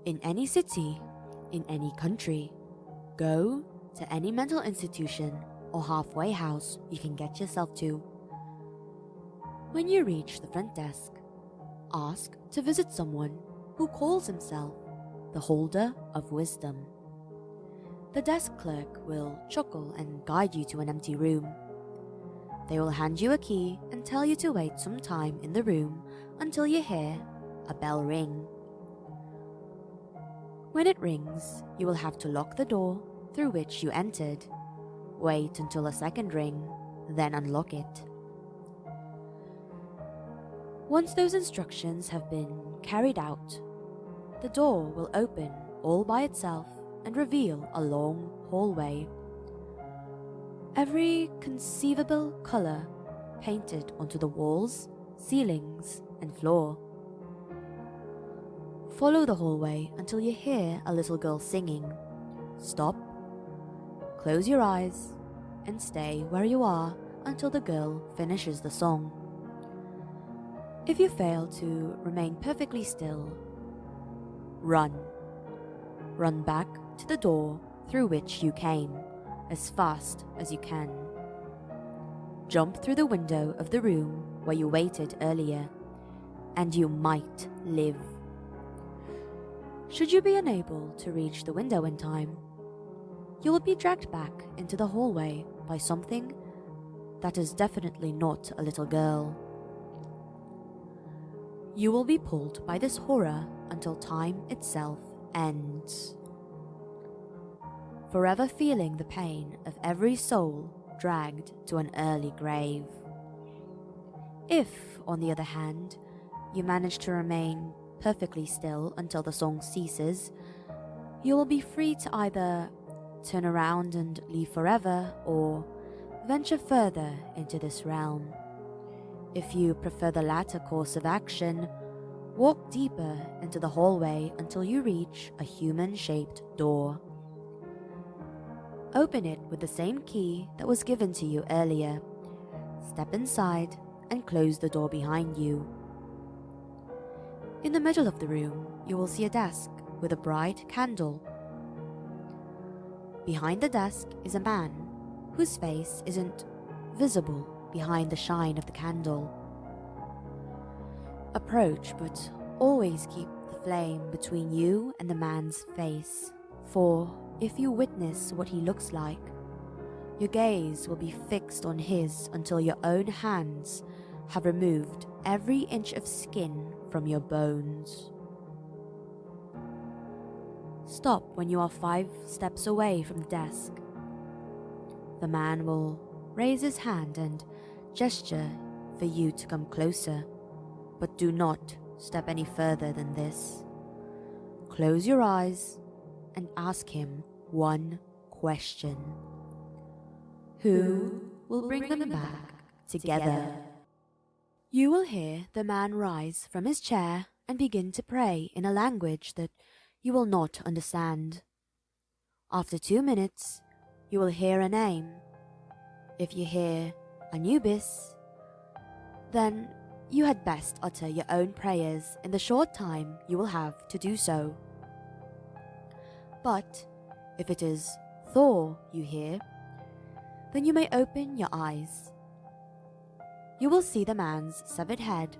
In any city, in any country, go to any mental institution or halfway house you can get yourself to. When you reach the front desk, ask to visit someone who calls himself the holder of wisdom. The desk clerk will chuckle and guide you to an empty room. They will hand you a key and tell you to wait some time in the room until you hear a bell ring. When it rings, you will have to lock the door through which you entered. Wait until a second ring, then unlock it. Once those instructions have been carried out, the door will open all by itself and reveal a long hallway. Every conceivable color painted onto the walls, ceilings, and floor. Follow the hallway until you hear a little girl singing. Stop, close your eyes, and stay where you are until the girl finishes the song. If you fail to remain perfectly still, run. Run back to the door through which you came as fast as you can. Jump through the window of the room where you waited earlier, and you might live. Should you be unable to reach the window in time, you will be dragged back into the hallway by something that is definitely not a little girl. You will be pulled by this horror until time itself ends, forever feeling the pain of every soul dragged to an early grave. If, on the other hand, you manage to remain perfectly still until the song ceases, you will be free to either turn around and leave forever or venture further into this realm. If you prefer the latter course of action, walk deeper into the hallway until you reach a human-shaped door. Open it with the same key that was given to you earlier. Step inside and close the door behind you. In the middle of the room, you will see a desk with a bright candle. Behind the desk is a man whose face isn't visible behind the shine of the candle. Approach, but always keep the flame between you and the man's face, for if you witness what he looks like, your gaze will be fixed on his until your own hands have removed every inch of skin from your bones. Stop when you are 5 steps away from the desk. The man will raise his hand and gesture for you to come closer, but do not step any further than this. Close your eyes and ask him one question. Who will bring them back together? You will hear the man rise from his chair and begin to pray in a language that you will not understand. After 2 minutes, you will hear a name. If you hear Anubis, then you had best utter your own prayers in the short time you will have to do so. But if it is Thor you hear, then you may open your eyes. You will see the man's severed head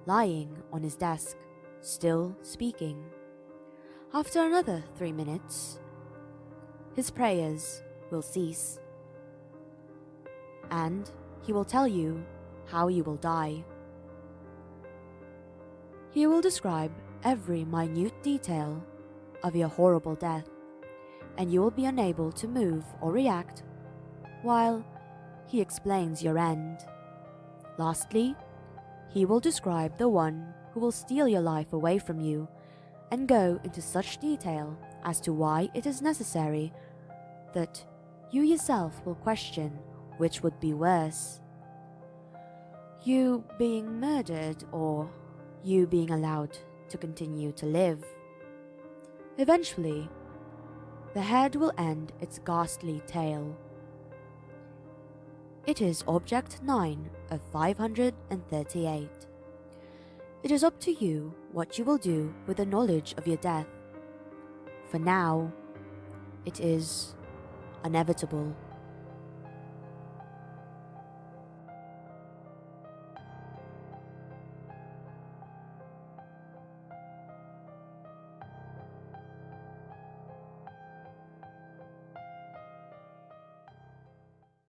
lying on his desk, still speaking. After another 3 minutes, his prayers will cease, and he will tell you how you will die. He will describe every minute detail of your horrible death, and you will be unable to move or react while he explains your end. Lastly, he will describe the one who will steal your life away from you and go into such detail as to why it is necessary that you yourself will question which would be worse, you being murdered or you being allowed to continue to live. Eventually, the head will end its ghastly tale. It is Object 9 of 538. It is up to you what you will do with the knowledge of your death For now, it is inevitable.